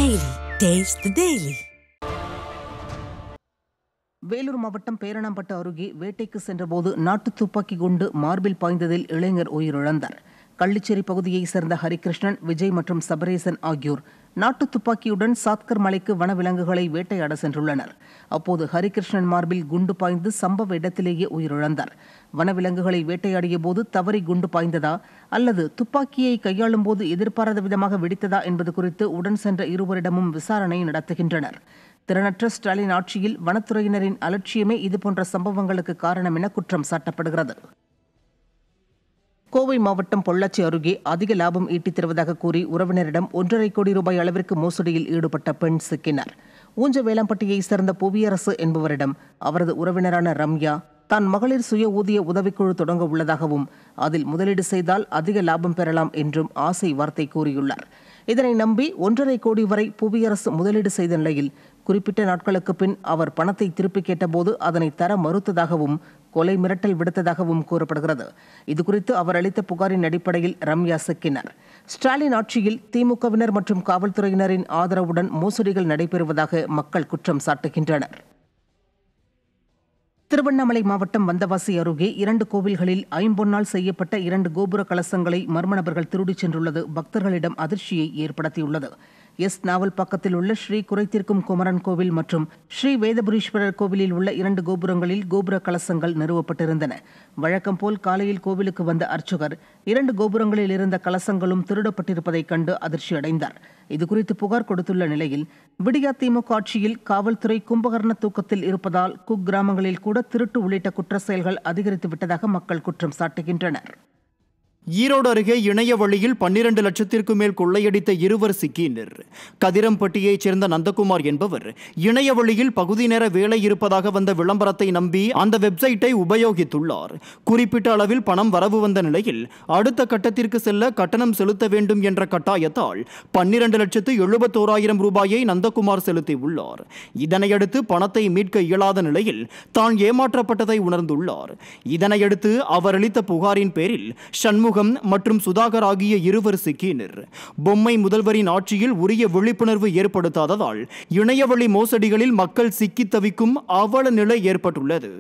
Daily. Taste the Daily. Vellore மாவட்டம் பேரணாம்பட்டு அருகே வேட்டைக்கு சென்றபோது நாட்டு துப்பாக்கி குண்டு மார்பில் பாய்ந்ததில் இளைஞர் உயிரிழந்தார். கள்ளிச்சேரி பகுதியைச் சேர்ந்த ஹரிகிருஷ்ணன், விஜய் மற்றும் சபரேசன் ஆகியோர் நாட்டு துப்பாக்கியுடன் சாத்கர் மலைக்கு வனவிலங்குகளை வேட்டையாட சென்றுள்ளனர். அப்போது ஹரிகிருஷ்ணன் மார்பில் குண்டு பாய்ந்து சம்பவ இடத்திலேயே உயிரிழந்தார். வனவிலங்குகளை வேட்டையாடிய போது தவறி குண்டு பாய்ந்ததா அல்லது துப்பாக்கியை கையாளும் போது எதிர்பாராத விதமாக வெடித்ததா என்பது குறித்து உடன் சென்ற இருவரிடமும் விசாரணை நடத்துகின்றனர். திறனற்ற ஸ்டாலின் ஆட்சியில் வனத்துறையினரின் அலட்சியமே இதுபோன்ற சம்பவங்களுக்கு காரணம் என குற்றம் சாட்டப்படுகிறது. கோவை மாவட்டம் பொள்ளாச்சி அருகே அதிக லாபம் ஈட்டித் தருவதாக கூறி உறவினரிடம் 1.5 கோடி ரூபாய் அளவிற்கு மோசடியில் ஈடுபட்ட பெண் சிக்கினார். ஊஞ்சவேலம்பட்டியைச் சேர்ந்த புவியரசு என்பவரிடம் அவரது உறவினரான ரம்யா தான் மகளிர் சுய ஊதிய உதவிக்குழு தொடங்க உள்ளதாகவும் அதில் முதலீடு செய்தால் அதிக லாபம் பெறலாம் என்றும் ஆசை வார்த்தை கூறியுள்ளார். இதனை நம்பி 1.5 கோடி வரை புவியரசு முதலீடு செய்த நிலையில் குறிப்பிட்ட நாட்களுக்கு பின் அவர் பணத்தை திருப்பி கேட்டபோது அதனை தர மறுத்ததாகவும் கொலை மிரட்டல் விடுத்ததாகவும் கூறப்படுகிறது. இதுகுறித்து அவர் அளித்த புகாரின் அடிப்படையில் ரம்யா சிக்கினார். ஸ்டாலின் ஆட்சியில் திமுகவினர் மற்றும் காவல்துறையினரின் ஆதரவுடன் மோசடிகள் நடைபெறுவதாக மக்கள் குற்றம் சாட்டுகின்றனர். திருவண்ணாமலை மாவட்டம் வந்தவாசி அருகே 2 கோவில்களில் ஐம்பொன்னால் செய்யப்பட்ட 2 கோபுர கலசங்களை மர்ம நபர்கள் திருடிச் சென்றுள்ளது பக்தர்களிடம் அதிர்ச்சியை ஏற்படுத்தியுள்ளது. நாவல்பாக்கத்தில் உள்ள ஸ்ரீ குறைத்தீர்க்கும் குமரன் கோவில் மற்றும் ஸ்ரீ வேதபுரீஸ்வரர் கோவிலில் உள்ள 2 கோபுரங்களில் கோபுர கலசங்கள் நிறுவப்பட்டிருந்தன. வழக்கம் போல் காலையில் கோவிலுக்கு வந்த அர்ச்சகர் 2 கோபுரங்களில் இருந்த கலசங்களும் திருடப்பட்டிருப்பதைக் கண்டு அதிர்ச்சி அடைந்தார். இதுகுறித்து புகார் கொடுத்துள்ள நிலையில் விடியா திமுக ஆட்சியில் காவல்துறை கும்பகர்ண தூக்கத்தில் இருப்பதால் குக்கிராமங்களில் கூட திருட்டு உள்ளிட்ட குற்ற செயல்கள் அதிகரித்து விட்டதாக மக்கள் குற்றம் சாட்டுகின்றனர். ஈரோடு அருகே இணைய வழியில் 12 லட்சத்திற்கும் மேல் கொள்ளையடித்த இருவர் சிக்கினர். கதிரம்பட்டியைச் சேர்ந்த நந்தகுமார் என்பவர் இணைய வழியில் பகுதி நேர வேலை இருப்பதாக வந்த விளம்பரத்தை நம்பி அந்த வெப்சைட்டை உபயோகித்துள்ளார். குறிப்பிட்ட அளவில் பணம் வரவு வந்த நிலையில் அடுத்த கட்டத்திற்கு செல்ல கட்டணம் செலுத்த வேண்டும் என்ற கட்டாயத்தால் 12,71,000 ரூபாயை நந்தகுமார் செலுத்தியுள்ளார். இதனையடுத்து பணத்தை மீட்க இயலாத நிலையில் தான் ஏமாற்றப்பட்டதை உணர்ந்துள்ளார். இதனையடுத்து அவர் அளித்த புகாரின் பேரில் சண்முகம் மற்றும் சுதாகர் ஆகிய இருவர் சிக்கினர். பொம்மை முதல்வரின் ஆட்சியில் உரிய விழிப்புணர்வு ஏற்படுத்தாததால் இணையவழி மோசடிகளில் மக்கள் சிக்கி தவிக்கும் அவல நிலை ஏற்பட்டுள்ளது.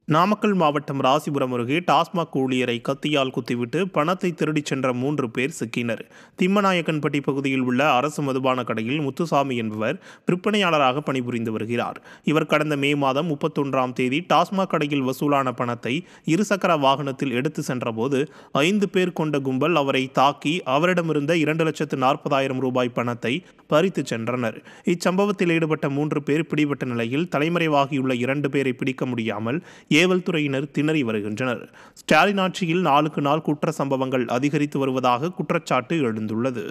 நாமக்கல் மாவட்டம் ராசிபுரம் அருகே டாஸ்மாக் ஊழியரை கத்தியால் குத்திவிட்டு பணத்தை திருடிச் சென்ற 3 பேர் சிக்கினர். திம்மநாயக்கன்பட்டி பகுதியில் உள்ள அரசு மதுபான கடையில் முத்துசாமி என்பவர் விற்பனையாளராக பணிபுரிந்து வருகிறார். இவர் கடந்த மே மாதம் 31ஆம் தேதி டாஸ்மாக் கடையில் வசூலான பணத்தை இருசக்கர வாகனத்தில் எடுத்து சென்றபோது 5 பேர் கொண்ட கும்பல் அவரை தாக்கி அவரிடமிருந்த 2,40,000 ரூபாய் பணத்தை பறித்து சென்றனர். இச்சம்பவத்தில் ஈடுபட்ட 3 பேர் பிடிபட்ட நிலையில் தலைமறைவாகியுள்ள 2 பேரை பிடிக்க முடியாமல் ஏவல் துறையினர் திணறி வருகின்றனர். ஸ்டாலின் ஆட்சியில் நாளுக்கு நாள் குற்ற சம்பவங்கள் அதிகரித்து வருவதாக குற்றச்சாட்டு எழுந்துள்ளது.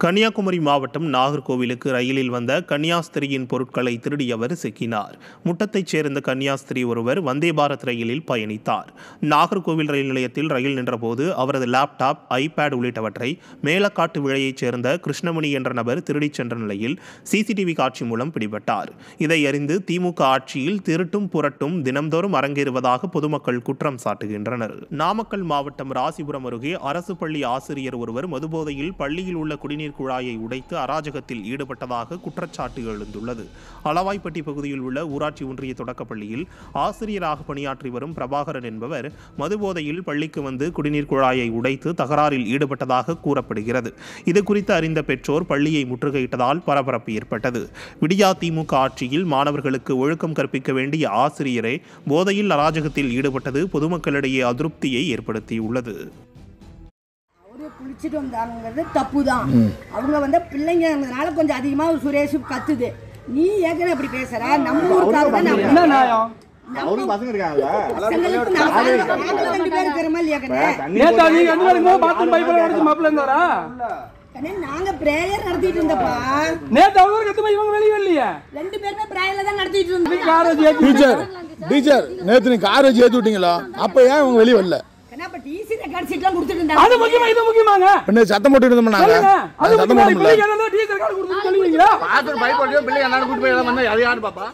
கன்னியாகுமரி மாவட்டம் நாகர்கோவிலுக்கு ரயிலில் வந்த கன்னியாஸ்திரியின் பொருட்களை திருடியவர் சிக்கினார். முட்டத்தைச் சேர்ந்த கன்னியாஸ்திரி ஒருவர் வந்தே பாரத் ரயிலில் பயணித்தார். நாகர்கோவில் ரயில் நிலையத்தில் ரயில் நின்றபோது அவரது லேப்டாப், ஐபேட் உள்ளிட்டவற்றை மேலக்காட்டு விளையைச் சேர்ந்த கிருஷ்ணமணி என்ற நபர் திருடிச் சென்ற நிலையில் சிசிடிவி காட்சி மூலம் பிடிபட்டார். இதை அறிந்து திமுக ஆட்சியில் திருட்டும் புரட்டும் தினம்தோறும் அரங்கேறுவதாக பொதுமக்கள் குற்றம் சாட்டுகின்றனர். நாமக்கல் மாவட்டம் ராசிபுரம் அருகே அரசு பள்ளி ஆசிரியர் ஒருவர் மதுபோதையில் பள்ளியில் உள்ள குடிநீர் குழாயை உடைத்து அராஜகத்தில் ஈடுபட்டதாக குற்றச்சாட்டு எழுந்துள்ளது. அளவாய்ப்பட்டி பகுதியில் உள்ள ஊராட்சி ஒன்றிய தொடக்கப்பள்ளியில் ஆசிரியராக பணியாற்றி வரும் பிரபாகரன் என்பவர் மதுபோதையில் பள்ளிக்கு வந்து குடிநீர் குழாயை உடைத்து தகராறில் ஈடுபட்டதாக கூறப்படுகிறது. இது குறித்து அறிந்த பெற்றோர் பள்ளியை முற்றுகையிட்டதால் பரபரப்பு ஏற்பட்டது. விடியா திமுக ஆட்சியில் மாணவர்களுக்கு ஒழுக்கம் கற்பிக்க வேண்டிய ஆசிரியரே போதையில் அராஜகத்தில் ஈடுபட்டது பொதுமக்களிடையே அதிருப்தியை ஏற்படுத்தியுள்ளது. குளிச்சுட்டு வந்தாங்கிறது தப்பு தான். அவங்க பிள்ளைங்கனால கொஞ்சம் அதிகமா சுரேஷ் கத்துது. நீ ஏற்கனவே அப்படி பேசுற. நம்ம ஊருக்காக தான் பசங்க இருக்காங்க. நாங்க பிரேயர் நடத்திட்டு இருந்தப்பா. நேத்து அவங்க கத்துமா இவங்க வெளிய வரலையே. 2 பேருமே பிரேயர்ல தான் நடத்திட்டு இருந்தோம். டீச்சர் நேத்து நீ கார் வச்சு ஏத்தி விட்டீங்களா? அப்ப ஏன் அவங்க வெளிய வரல? அப்ப டிசி ரெக்கார்ட் சீட்லாம் கொடுத்துட்டு இருந்தாங்க. அது முக்கியமா இது முக்கியமாங்க. என்ன சத்தம் போட்டு இருந்தோம் நாங்க. அது சத்தம் போட்டு பிள்ளை என்னடா டிசி ரெக்கார்ட் கொடுத்து சொல்லுவீங்களா? பாத்து பயப்படியோ பிள்ளை என்னடா கூட்டி போய் வந்தா அது யாரு பாப்பா?